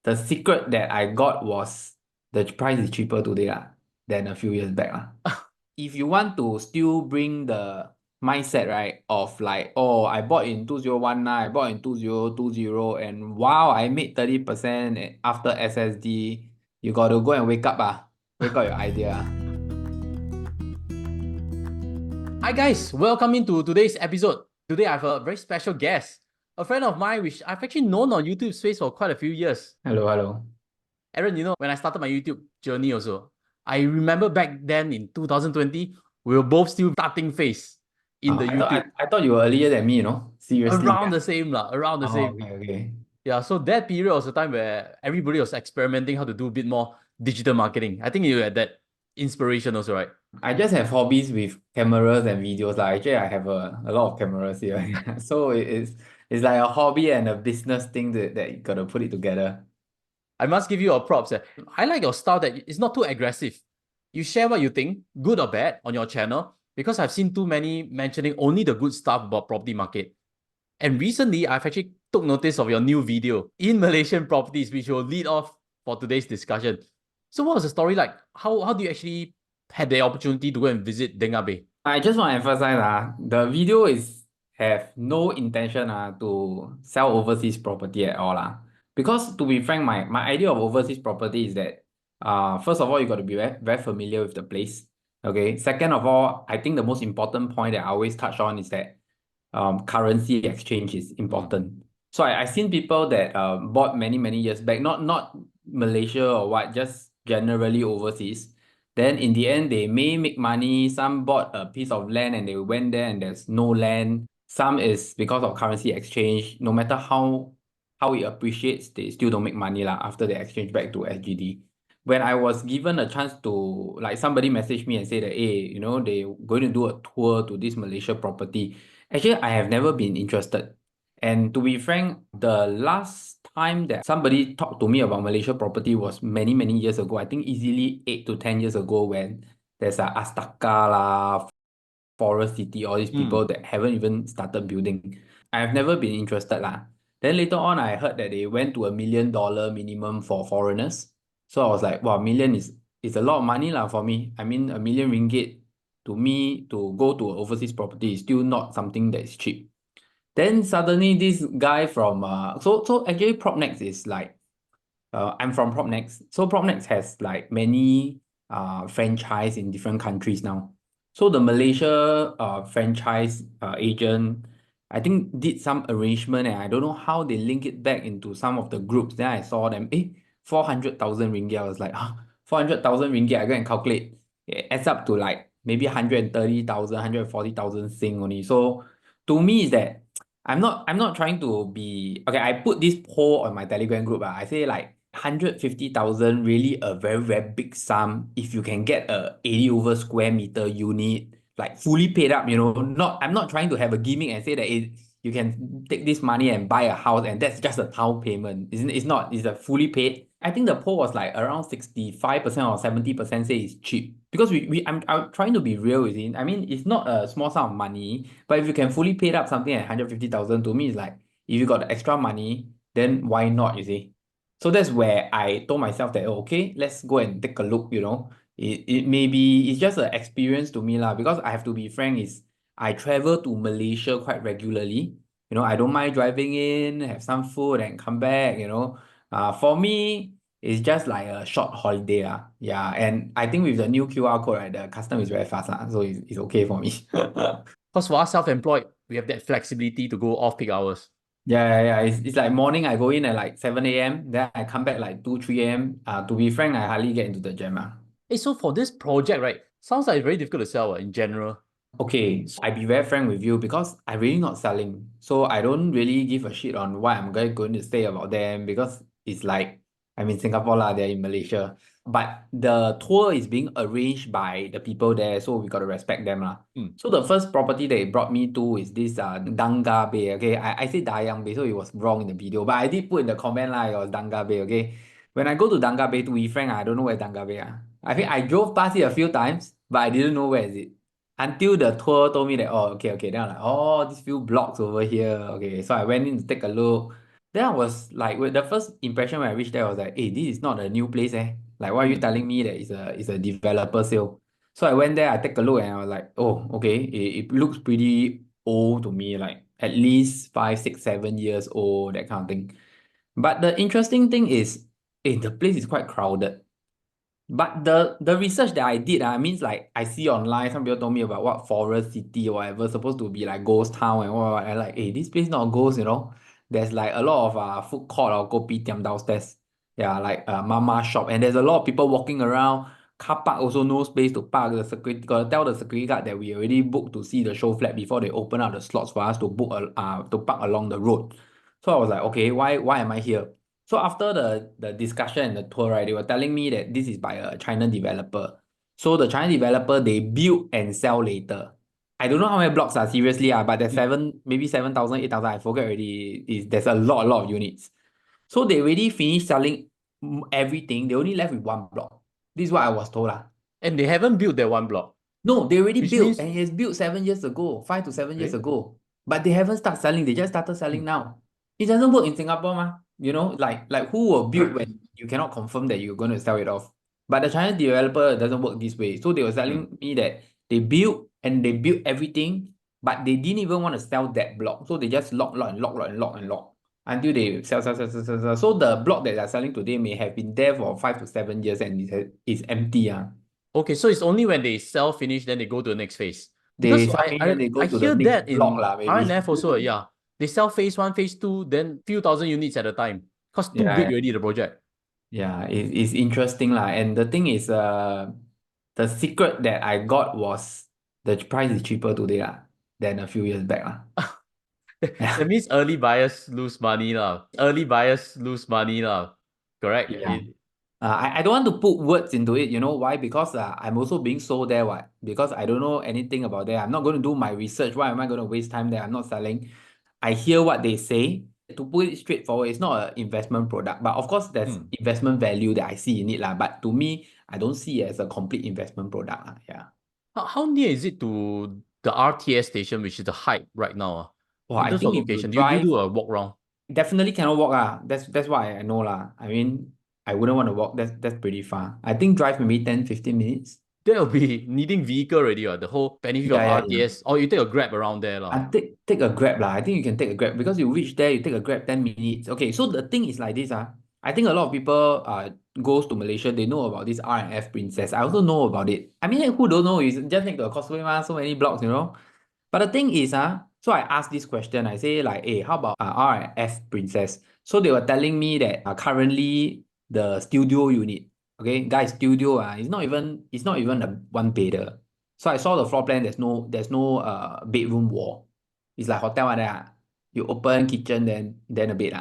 the secret that I got was the price is cheaper today than a few years back. If you want to still bring the mindset, right, of like, oh, I bought in 2019, I bought in 2020, and wow, I made 30% after SSD, you got to go and wake up, wake up your idea. Hi guys, welcome into today's episode. Today I have a very special guest, a friend of mine which I've actually known on YouTube space for quite a few years. Hello, hello. Aaron, when I started my YouTube journey also, I remember back then in 2020, we were both still starting phase in the I thought YouTube. I thought you were earlier than me, Seriously. Around the same lah, around the Oh, same. okay, okay. Yeah, so that period was a time where everybody was experimenting how to do a bit more digital marketing. I think you had that inspiration also, right? I just have hobbies with cameras and videos. Actually, I have a lot of cameras here. So it's like a hobby and a business thing that you gotta put it together. I must give you a props. I like your style that it's not too aggressive. You share what you think, good or bad, on your channel, because I've seen too many mentioning only the good stuff about property market. And recently, I've actually took notice of your new video in Malaysian properties, which will lead off for today's discussion. So what was the story like? How do you actually had the opportunity to go and visit Danga Bay? I just want to emphasize the video is have no intention to sell overseas property at all Because to be frank, my idea of overseas property is that first of all you got to be very familiar with the place. Okay. Second of all, I think the most important point that I always touch on is that currency exchange is important. So I seen people that bought many years back, not Malaysia or what, just generally overseas. Then in the end, they may make money. Some bought a piece of land and they went there and there's no land. Some is because of currency exchange. No matter how it appreciates, they still don't make money after they exchange back to SGD. When I was given a chance to, like, somebody messaged me and say that, hey, they going to do a tour to this Malaysia property. Actually, I have never been interested. And to be frank, the last time that somebody talked to me about Malaysia property was many years ago. I think easily 8 to 10 years ago when there's a Astaka Forest City, all these people Mm. that haven't even started building. I have never been interested Then later on, I heard that they went to $1 million minimum for foreigners. So I was like, wow, million is a lot of money for me. I mean, R1 million to me to go to an overseas property is still not something that is cheap. Then suddenly this guy from so actually Propnex is like I'm from Propnex. So Propnex has like many franchise in different countries now. So the Malaysia franchise agent, I think did some arrangement and I don't know how they link it back into some of the groups. Then I saw them, 400,000 ringgit. I was like, 400,000 ringgit, I go and calculate. It adds up to like maybe 130,000, 140,000 Sing only. So to me is that I'm not trying to be okay. I put this poll on my Telegram group. I say like 150,000 really a very big sum if you can get a 80 over square meter unit, like fully paid up, Not I'm not trying to have a gimmick and say that you can take this money and buy a house and that's just a down payment. It's not, it's a fully paid. I think the poll was like around 65% or 70% say it's cheap. Because I'm trying to be real with it. I mean, it's not a small sum of money, but if you can fully paid up something at 150,000, to me, it's like, if you got the extra money, then why not, you see? So that's where I told myself that, oh, okay, let's go and take a look. It maybe it's just an experience to me because I have to be frank, is I travel to Malaysia quite regularly. I don't mind driving in, have some food and come back. For me, it's just like a short holiday. Yeah, and I think with the new QR code, right, the custom is very fast. So it's okay for me. Because for us self-employed, we have that flexibility to go off peak hours. Yeah. It's like morning I go in at like 7 a.m. Then I come back like 2, 3 a.m. To be frank, I hardly get into the gym. Hey, so for this project, right, sounds like it's very difficult to sell in general. Okay, so I be very frank with you because I really not selling. So I don't really give a shit on what I'm going to say about them because it's like I'm in Singapore they're in Malaysia. But the tour is being arranged by the people there, so we gotta respect them Mm. So the first property they brought me to is this Danga Bay. Okay, I say Dayang Bay, so it was wrong in the video, but I did put in the comment it was Danga Bay. Okay, when I go to Danga Bay, to be frank, I don't know where Danga Bay. I think I drove past it a few times, but I didn't know where is it until the tour told me that, oh, okay. Then I'm like, oh, these few blocks over here. Okay, so I went in to take a look. Then I was like, with the first impression when I reached there was like, hey, this is not a new place, eh? Like, why are you Mm. telling me that it's a developer sale? So I went there, I take a look, and I was like, oh, okay, it looks pretty old to me, like at least 5, 6, 7 years old, that kind of thing. But the interesting thing is, the place is quite crowded. But the research that I did, I means like I see online, some people told me about what forest city or whatever, supposed to be like ghost town and what. And like, hey, this place not a ghost, you know. There's like a lot of food court or kopitiam downstairs. Yeah, like mama shop. And there's a lot of people walking around. Car park also no space to park. The security gotta tell the security guard that we already booked to see the show flat before they open up the slots for us to book to park along the road. So I was like, okay, why am I here? So after the discussion and the tour, right, they were telling me that this is by a China developer. So the China developer, they build and sell later. I don't know how many blocks are seriously, but there's Mm. maybe 7,000, 8,000. I forget already. There's a lot of units. So they already finished selling everything. They only left with one block. This is what I was told. Lah. And they haven't built that one block, No, they already which built means, and it's built 7 years ago, 5 to 7 years okay. ago. But they haven't started selling. They just started selling Mm. now. It doesn't work in Singapore, ma. You know, like who will build when you cannot confirm that you're going to sell it off? But the China developer doesn't work this way. So they were Mm. telling me that they built and they built everything, but they didn't even want to sell that block. So they just lock and lock and lock and lock until they sell. So the block that they're selling today may have been there for 5 to 7 years and it's empty. Okay, so it's only when they sell finish, then they go to the next phase. They Because sell I finish I, and they go I to the hear next that block in lah, maybe. RNF also, yeah. They sell phase one, phase two, then few thousand units at a time. Because too big Yeah, already, the project. yeah, it's interesting lah. And the thing is, the secret that I got was the price is cheaper today lah than a few years back lah. That means early buyers lose money lah. Early buyers lose money lah. Correct? Yeah. I don't want to put words into it, you know why? Because I'm also being sold there, what? Because I don't know anything about that. I'm not going to do my research. Why am I going to waste time there? I'm not selling. I hear what they say. To put it straightforward, it's not an investment product. But of course, there's Hmm. investment value that I see in it. Lah. But to me, I don't see it as a complete investment product. Lah. Yeah. How near is it to the RTS station, which is the hype right now? Well, In I terms of think if you location, do you drive, do a walk round? definitely cannot walk. That's what I know. I mean, I wouldn't want to walk. That's pretty far. I think drive maybe 10, 15 minutes. That'll be needing vehicle already, the whole benefit of Yeah. RTS. Or you take a grab around there. I take a Grab lah. I think you can take a Grab because you reach there, you take a Grab 10 minutes. Okay, so the thing is like this. I think a lot of people goes to Malaysia, they know about this R&F Princess. I also know about it. I mean, who don't know? You just make the causeway, so many blocks, you know. But the thing is, so I asked this question. I say like, hey, how about R&F Princess? So they were telling me that currently the studio unit, okay, guys, studio it's not even a one bedder. So I saw the floor plan. There's no bedroom wall. It's like hotel like that. You open kitchen then a bed.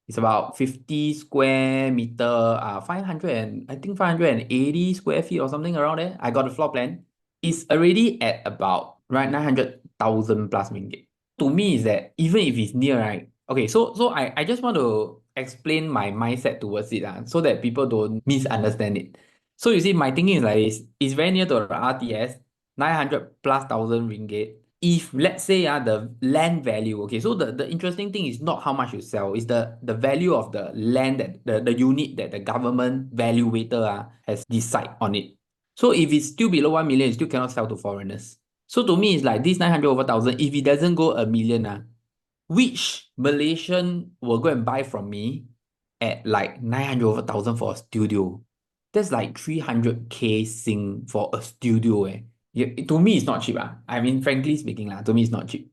It's about 50 square meter, 500 and I think 580 square feet or something around there. I got the floor plan. It's already at about right 900,000 plus ringgit. To me, is that even if it's near, right? Okay, so I just want to explain my mindset towards it, so that people don't misunderstand it. So you see, my thinking is like this: it's very near to the RTS, 900 plus thousand ringgit. If let's say the land value, okay, so the interesting thing is not how much you sell, it's the value of the land that the unit that the government valuator has decide on it. So if it's still below 1 million, you still cannot sell to foreigners. So to me, it's like this 900 over thousand, if it doesn't go a million, which Malaysian will go and buy from me at like 900 over thousand for a studio? That's like 300K Sing for a studio. Yeah, to me, it's not cheap. I mean, frankly speaking, to me, it's not cheap.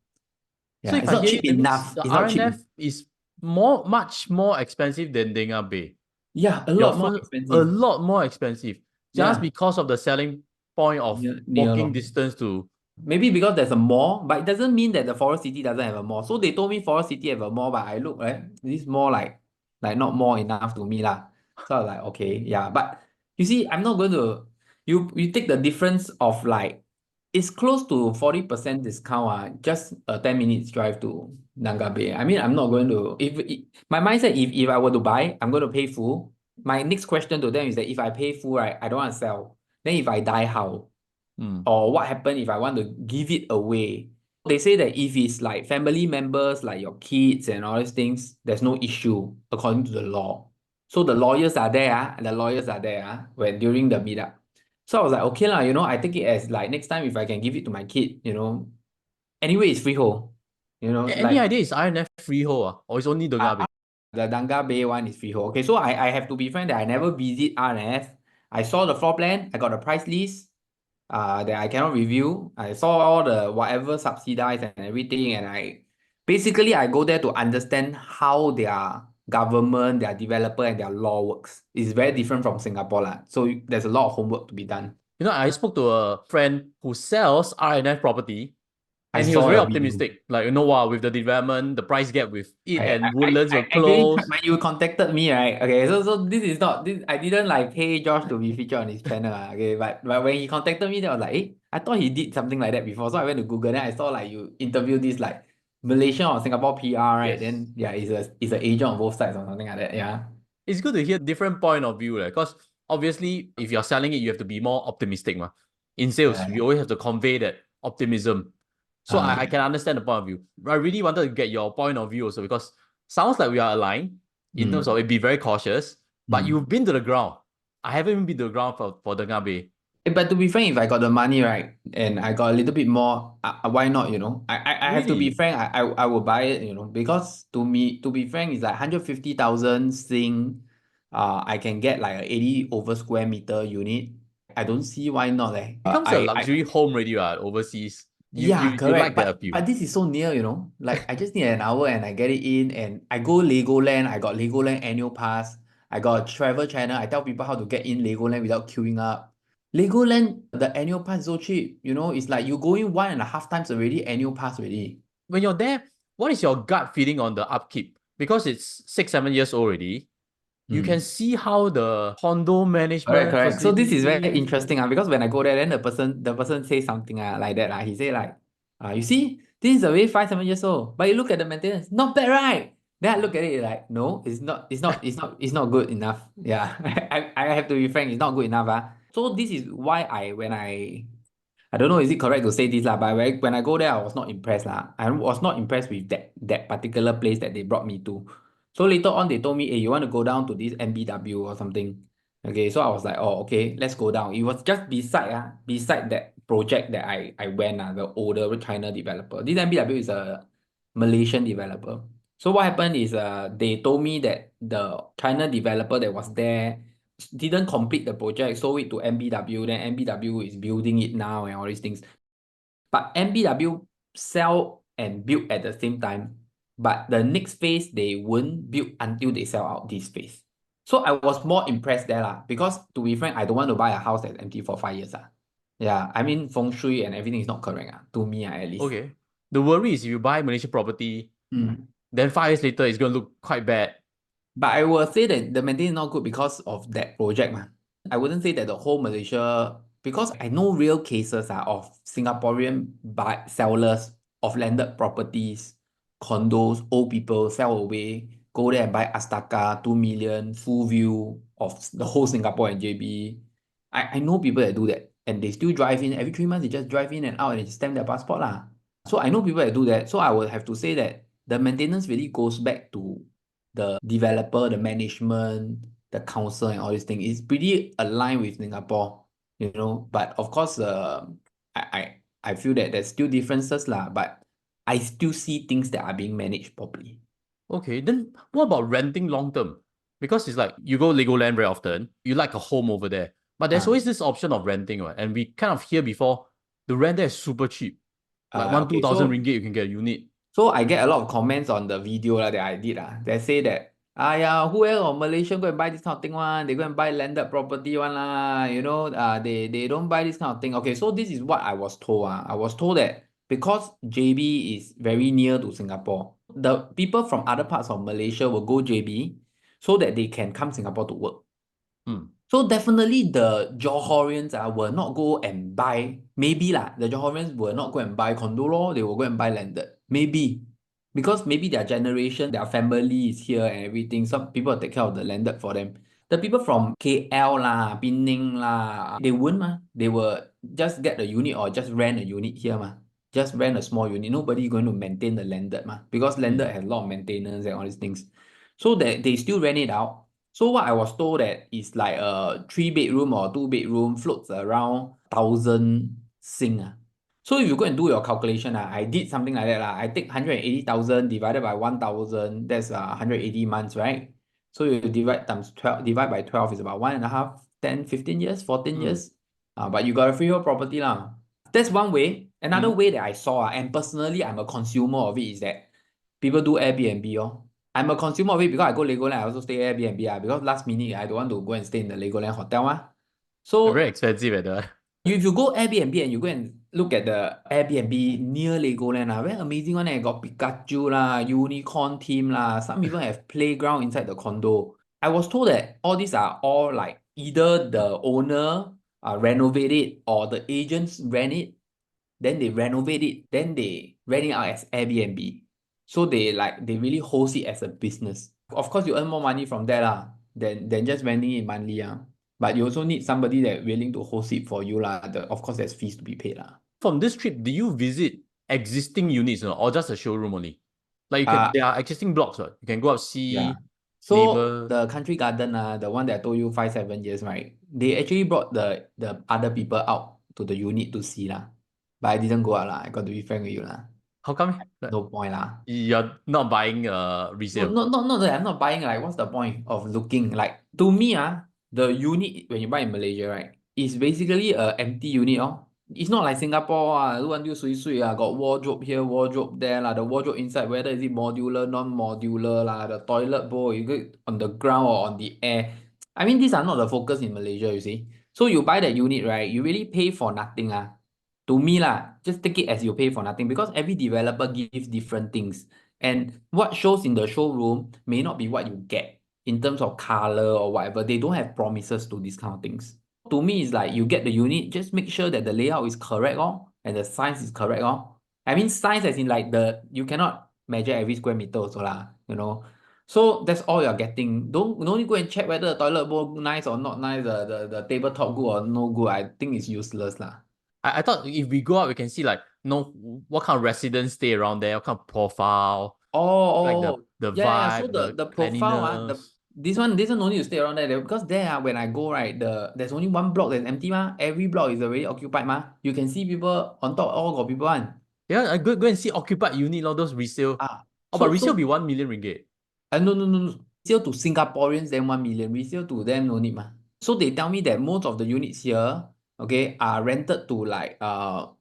So Yeah, if it's I not hear you, cheap that means enough. the It's not cheap. RNF is much more expensive than Danga Bay. Yeah, a Your lot more first, a expensive. lot more expensive just Yeah, because of the selling point of near walking lor. distance to. Maybe because there's a mall, but it doesn't mean that the Forest City doesn't have a mall. So they told me Forest City have a mall, but I look, right, this mall like not more enough to me lah. So I was like, okay, yeah. But you see, I'm not going to you take the difference of like it's close to 40% discount, just a 10 minutes drive to Danga Bay. I mean, I'm not going to my mindset, if I were to buy, I'm going to pay full. My next question to them is that if I pay full, right, I don't want to sell. Then if I die, how? Hmm. Or what happen if I want to give it away? They say that if it's like family members, like your kids and all these things, there's no issue according to the law. So the lawyers are there, the lawyers are there when during the meetup. So I was like, okay lah, I take it as like next time if I can give it to my kid, anyway, it's freehold. Any Like idea is INF freehold or it's only Danga uh, Bay? uh, the Danga Bay one is freehold. Okay, so I have to be frank that I never visit RNF. I saw the floor plan, I got the price list, that I cannot review. I saw all the whatever subsidized and everything, and I go there to understand how their government, their developer, and their law works. It's very different from Singapore lah. So there's a lot of homework to be done. I spoke to a friend who sells RNF property, I and he was saw very your video. optimistic. Like, wow, with the development, the price gap with it I, and I, Woodlands I will actually close. when you contacted me, right? Okay, so this is not this. I didn't like pay Josh to be featured on his channel. Okay, but when he contacted me, then I was like, I thought he did something like that before. So I went to Google, then I saw like you interview this like Malaysian or Singapore PR, right? Yes. Then yeah, it's an agent on both sides or something like that. Yeah. It's good to hear different point of view, because obviously if you're selling it, you have to be more optimistic. Ma. In sales, we Right. always have to convey that optimism. So I Yeah. can understand the point of view. I really wanted to get your point of view also because sounds like we are aligned in terms of Mm. it be very cautious, but Mm. you've been to the ground. I haven't even been to the ground for Danga Bay. But to be frank, if I got the money, right, and I got a little bit more, why not, I have to be Really? frank, I will buy it, because to be frank, it's like 150,000 Sing, I can get like a 80 over square meter unit. I don't see why not, eh. Becomes a luxury home already, overseas. You, Yeah, you you correct. like that But appeal. this is so near, Like I just need an hour and I get it in and I go Legoland. I got Legoland annual pass. I got a travel channel. I tell people how to get in Legoland without queuing up. Legoland, the annual pass is so cheap. It's like you go in 1.5 times already, annual pass already. When you're there, what is your gut feeling on the upkeep? Because it's 6, 7 years old already. You can Mm. see how the condo Correct, management correct. So this is very facilities. interesting, because when I go there, then the person say something like that. He say like, you see, this is already 5, 7 years old, but you look at the maintenance, not bad, right? Then I look at it like, no, it's not good enough. Yeah. I have to be frank, it's not good enough. So this is why I don't know, is it correct to say this lah, but when I go there, I was not impressed lah. I was not impressed with that particular place that they brought me to. So later on, they told me, hey, you want to go down to this MBW or something. Okay, so I was like, oh, okay, let's go down. It was just beside that project that I went, the older China developer. This MBW is a Malaysian developer. So what happened is they told me that the China developer that was there didn't complete the project, sold it to MBW, then MBW is building it now and all these things. But MBW sell and build at the same time, but the next phase they won't build until they sell out this phase. So I was more impressed there lah, because to be frank, I don't want to buy a house that's empty for 5 years. Yeah, I mean feng shui and everything is not correct to me at least. Okay. The worry is if you buy Malaysian property, Mm. then 5 years later it's going to look quite bad. But I will say that the maintenance is not good because of that project. I wouldn't say that the whole Malaysia, because I know real cases of Singaporean sellers of landed properties, condos, old people sell away, go there and buy Astaka, 2 million, full view of the whole Singapore and JB. I know people that do that and they still drive in. Every 3 months, they just drive in and out and they stamp their passport. So I know people that do that. So I would have to say that the maintenance really goes back to the developer, the management, the council, and all these things is pretty aligned with Singapore. But of course, I feel that there's still differences lah. But I still see things that are being managed properly. Okay, then what about renting long term? Because it's like you go Legoland very often, you like a home over there. But there's Ah, always this option of renting, right? And we kind of hear before the rent there is super cheap. Like one, two okay, thousand so ringgit, you can get a unit. So I get a lot of comments on the video that I did that say that yeah, who else on Malaysia go and buy this kind of thing one? They go and buy landed property one lah. They don't buy this kind of thing. Okay, so this is what I was told. I was told that because JB is very near to Singapore, the people from other parts of Malaysia will go JB so that they can come Singapore to work. Hmm. So definitely the Johorians will not go and buy, maybe lah, the Johorians will not go and buy condo law, they will go and buy landed. Maybe. Because maybe their generation, their family is here and everything. Some people will take care of the landed for them. The people from KL lah, Penang lah, they won't They will just get a unit or just rent a unit here just rent a small unit. Nobody going to maintain the landed because landed Mm. has a lot of maintenance and all these things. So that they still rent it out. So what I was told that is like a 3 bedroom or 2 bedroom floats around 1,000 Sing. So if you go and do your calculation, I did something like that. I take 180,000 divided by 1,000, that's 180 months, right? So you divide times 12, divide by 12 is about 1.5, 10, 15 years, 14 Mm. years. But you got a freehold property lah. That's one way. Another Mm. way that I saw, and personally I'm a consumer of it, is that people do Airbnb. Oh. I'm a consumer of it because I go Legoland, I also stay Airbnb because last minute I don't want to go and stay in the Legoland hotel. Very So expensive at the. if you go Airbnb and you go and look at the Airbnb near Legoland, very amazing one. Got Pikachu lah, unicorn theme lah. Some even have playground inside the condo. I was told that all these are all like either the owner renovate it or the agents rent it, then they renovate it, then they rent it out as Airbnb. So they really host it as a business. Of course, you earn more money from that than just renting it monthly. But you also need somebody that willing to host it for you. Of course, there's fees to be paid. From this trip, do you visit existing units or just a showroom only? Like you can, Uh, there are existing blocks, right? You can go out yeah. see So neighbor. the country garden, the one that I told you 5, 7 years, right? They actually brought the other people out to the unit to see lah. But I didn't go out lah. I got to be frank with you lah. How come? Like, No point lah. you're not buying No, resale. not that I'm not buying. Like, what's the point of looking? Like, to me, the unit when you buy in Malaysia, right, is basically a empty unit. It's not like Singapore. Look until sui got wardrobe here, wardrobe there. The wardrobe inside, whether is it modular, non-modular, the toilet bowl, you go on the ground or on the air. I mean, these are not the focus in Malaysia, you see. So you buy that unit, right? You really pay for nothing. To me, just take it as you pay for nothing because every developer gives different things. And what shows in the showroom may not be what you get in terms of color or whatever. They don't have promises to these kind of things. To me, it's like you get the unit, just make sure that the layout is correct, and the size is correct. I mean, size as in like you cannot measure every square meter also lah. So that's all you're getting. Don't need go and check whether the toilet bowl nice or not nice, the tabletop good or no good. I think it's useless lah. I thought if we go out, we can see like no what kind of residents stay around there, what kind of profile, like Oh, the yeah. So vibe, the the profile cleanliness. this one no need to stay around there because there when I go right there's only one block that's empty Every block is already occupied You can see people on top all got people Yeah, I go and see occupied unit, all those resale. Ah, Oh, but so resale be so 1 million ringgit. no. Resale to Singaporeans then 1 million. Resale to them no need So they tell me that most of the units here, okay, are rented to like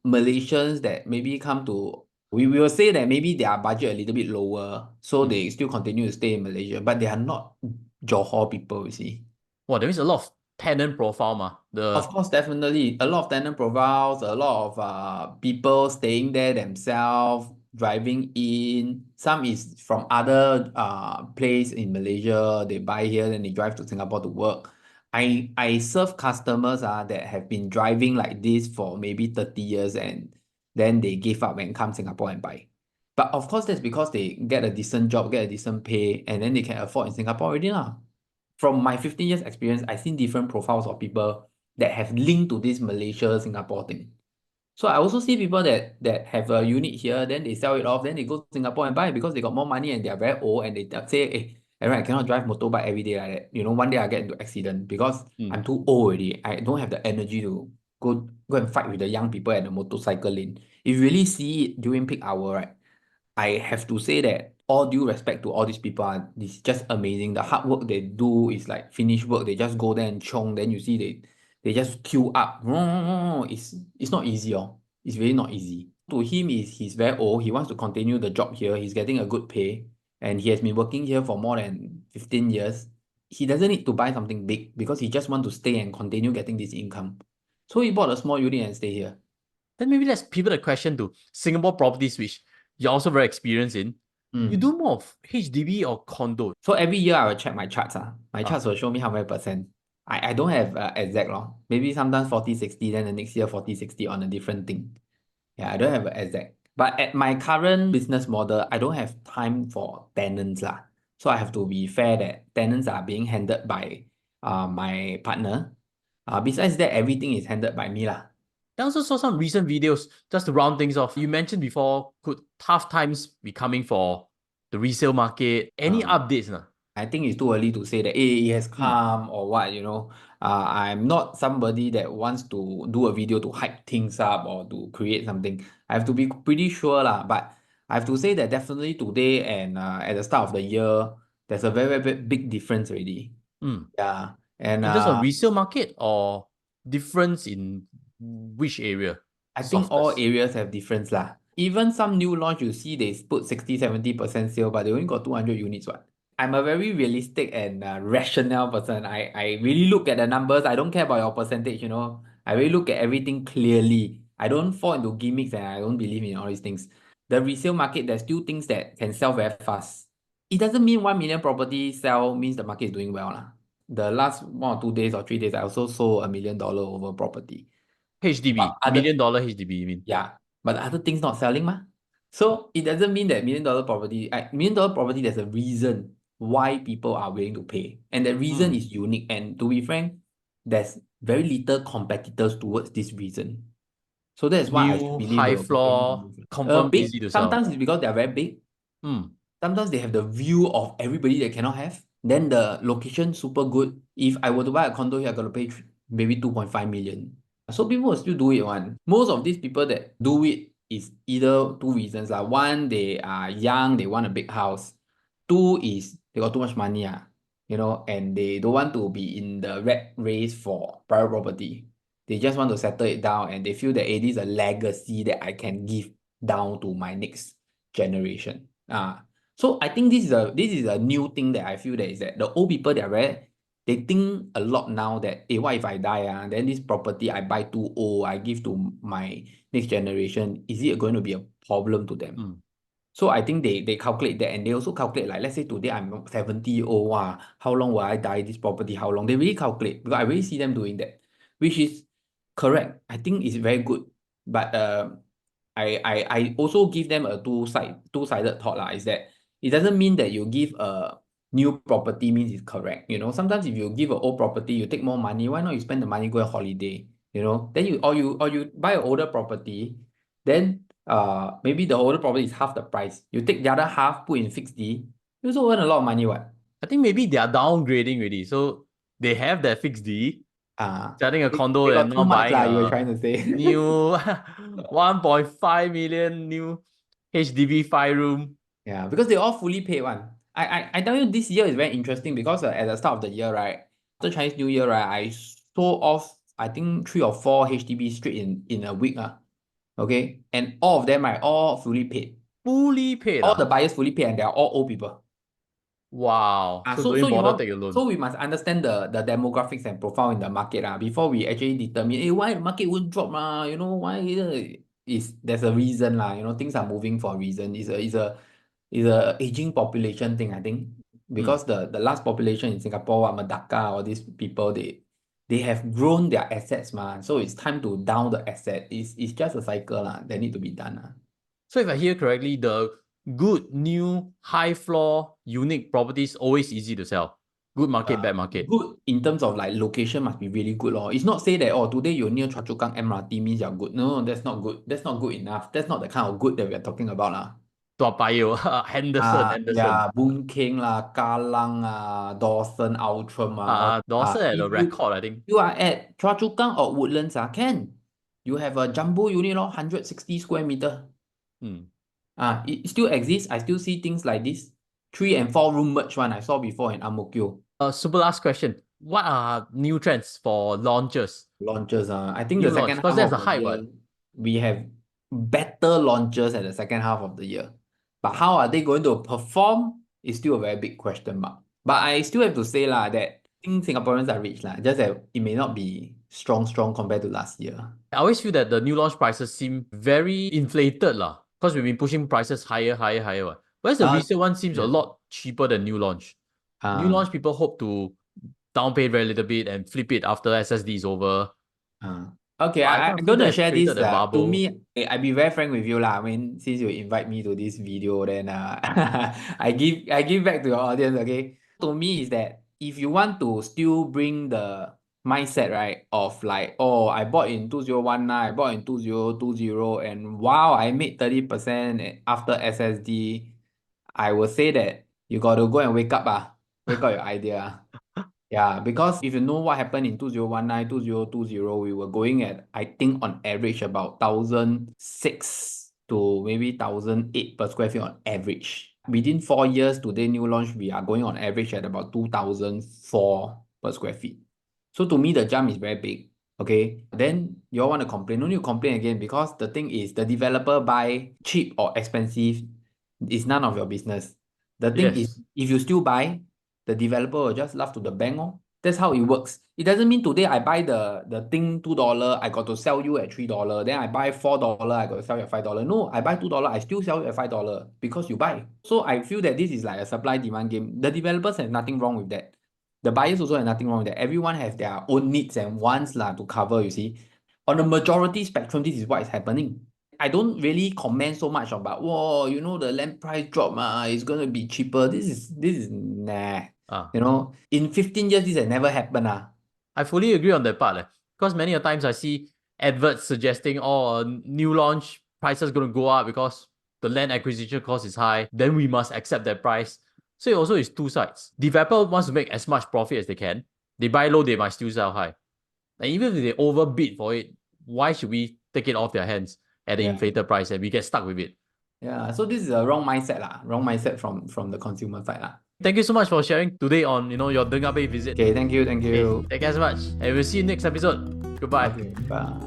Malaysians that maybe come to. We will say that maybe their budget a little bit lower, so Mm. they still continue to stay in Malaysia, but they are not Johor people, you see. Wow, there is a lot of tenant profile, ma. Of The course, definitely. A lot of tenant profiles, a lot of people staying there themselves, driving in. Some is from other place in Malaysia. They buy here, then they drive to Singapore to work. I serve customers that have been driving like this for maybe 30 years and then they give up and come Singapore and buy. But of course, that's because they get a decent job, get a decent pay, and then they can afford in Singapore already lah. From my 15 years experience, I've seen different profiles of people that have linked to this Malaysia Singapore thing. So I also see people that have a unit here, then they sell it off, then they go to Singapore and buy because they got more money and they are very old and they say, hey, Aaron, I cannot drive motorbike every day like that. One day I get into accident because mm. I'm too old already. I don't have the energy to go and fight with the young people at the motorcycle lane. If you really see it during peak hour, right? I have to say that all due respect to all these people, this is just amazing. The hard work they do is like finish work. They just go there and chong. Then you see they just queue up. It's not easy. It's really not easy. To him, he's very old. He wants to continue the job here. He's getting a good pay. And he has been working here for more than 15 years. He doesn't need to buy something big because he just want to stay and continue getting this income. So he bought a small unit and stay here. Then maybe let's pivot the question to Singapore properties, which you're also very experienced in. You Mm. do more of HDB or condo? So every year I will check my charts. My Ah. charts will show me how many percent. I don't have exact Maybe sometimes 40/60, then the next year 40/60 on a different thing. Yeah, I don't have a exact. But at my current business model, I don't have time for tenants So I have to be fair that tenants are being handled by my partner. Besides that, everything is handled by me I also saw some recent videos just to round things off. You mentioned before, could tough times be coming for the resale market? Any Uh, updates? Nah? I think it's too early to say that hey, it has Hmm. come or what, you know. I'm not somebody that wants to do a video to hype things up or to create something. I have to be pretty sure lah. But I have to say that definitely today and at the start of the year, there's a very, very big difference already. Hmm. Yeah. And In terms of resale market or difference in which area? I think all Softest. areas have difference lah. Even some new launch, you see they put 60-70% sale, but they only got 200 units. What? I'm a very realistic and rational person. I really look at the numbers. I don't care about your percentage, you know. I really look at everything clearly. I don't fall into gimmicks and I don't believe in all these things. The resale market, there's still things that can sell very fast. It doesn't mean 1 million property sell means the market is doing well lah. The last 1 or 2 days or 3 days, I also sold $1 million over property. But HDB, other million dollar HDB, you mean? yeah, but other things not selling mah. So it doesn't mean that million dollar property, there's a reason why people are willing to pay. And that reason Hmm. is unique. And to be frank, there's very little competitors towards this reason. So that's why I still New believe they high will continue to floor, move. confirm Big, easy to sell. sometimes it's because they're very big. Hmm. Sometimes they have the view of everybody that cannot have. Then the location super good. If I were to buy a condo here, I gotta pay maybe 2.5 million. So people will still do it one. Most of these people that do it is either two reasons. Like one, they are young, they want a big house. Two is they got too much money, and they don't want to be in the rat race for private property. They just want to settle it down and they feel that it is a legacy that I can give down to my next generation. So I think this is a new thing that I feel that is that the old people they think a lot now that what if I die then this property I buy too old, I give to my next generation, is it going to be a problem to them? Hmm. So I think they calculate that and they also calculate like let's say today I'm 70 old, how long will I die this property, how long? They really calculate because I really see them doing that, which is correct. I think it's very good. But I also give them a two-sided thought lah, is that it doesn't mean that you give a new property means it's correct. Sometimes if you give an old property, you take more money, why not you spend the money go on holiday? Then you buy an older property, then maybe the older property is half the price. You take the other half, put in fixed D, you also earn a lot of money, what? I think maybe they are downgrading already. So they have their fixed D, selling a They condo got and too now much buying lah, you were a trying to say. new 1.5 million new HDB 5 room. Yeah, because they all fully paid one. I tell you, this year is very interesting because at the start of the year, right, after Chinese New Year, right, I sold off, I think 3 or 4 HDB straight in a week. Okay. And all of them, right, all fully paid. Fully paid. All the buyers fully paid and they are all old people. Wow. So So don't so even you bother all take a loan. so we must understand the demographics and profile in the market before we actually determine why the market won't drop why is there's a reason things are moving for a reason. It's a aging population thing, I think, Hmm. because the last population in Singapore, Madaka, all these people, they have grown their assets so it's time to down the asset. It's just a cycle that need to be done. So if I hear correctly, the good new high floor unique properties always easy to sell. Good market, bad market. Good in terms of like location must be really good lor. It's not say that today you're near Choa Chu Kang MRT means you're good. No, that's not good. That's not good enough. That's not the kind of good that we're talking about lah. Toa Payoh, Henderson, Henderson. Yeah, Boon Keng lah, Kallang Dawson, Outram Dawson at if a record, I think. you are at Choa Chu Kang or Woodlands can. You have a jumbo unit 160 square meter. Hmm. It still exists. I still see things like this. 3 and 4 room merge one I saw before in Ang Mo Kio. Super last question. What are new trends for launches? Launches. I think the New launch, second because half there's of a the hype, year, what? we have better launches at the second half of the year. But how are they going to perform is still a very big question mark. But I still have to say that I think Singaporeans are rich just that it may not be strong compared to last year. I always feel that the new launch prices seem very inflated lah, because we've been pushing prices higher, higher, higher. What? Whereas the Uh, resale one seems a yeah. lot cheaper than new launch. New Uh, launch people hope to down pay very little bit and flip it after SSD is over. Uh, okay, But I kind I'm of feel going to that's share created this. a To bubble. me, I'll be very frank with you lah. I mean, since you invite me to this video, then I give back to your audience. Okay, to me is that if you want to still bring the mindset, right? Of like, oh, I bought in 2019, I bought in 2020, and wow, I made 30% after SSD. I will say that you got to go and wake up, wake up your idea. Yeah, because if you know what happened in 2019, 2020, we were going at, I think on average about 1,006 to maybe 1,008 per square feet on average. Within 4 years, today new launch, we are going on average at about 2,004 per square feet. So to me, the jump is very big. Okay, then you all want to complain. No need to complain again because the thing is the developer buy cheap or expensive is none of your business. The thing is, Yes. if you still buy, the developer will just laugh to the bank. Oh. That's how it works. It doesn't mean today I buy the thing $2, I got to sell you at $3. Then I buy $4, I got to sell you at $5. No, I buy $2, I still sell you at $5 because you buy. So I feel that this is like a supply demand game. The developers have nothing wrong with that. The buyers also have nothing wrong with that. Everyone has their own needs and wants lah to cover, you see. On the majority spectrum, this is what is happening. I don't really comment so much about, whoa, the land price drop, it's gonna be cheaper. This is nah. Ah. In 15 years, this has never happened. I fully agree on that part. Because many a times I see adverts suggesting, oh, a new launch prices going to go up because the land acquisition cost is high. Then we must accept that price. So it also is two sides. Developer wants to make as much profit as they can. They buy low, they might still sell high. And even if they overbid for it, why should we take it off their hands at the Yeah. inflated price and we get stuck with it? Yeah, so this is a wrong mindset lah. Wrong mindset from the consumer side lah. Thank you so much for sharing today on your Danga Bay visit. Okay, thank you. Okay, thank you so much. And we'll see you next episode. Goodbye. Okay, bye.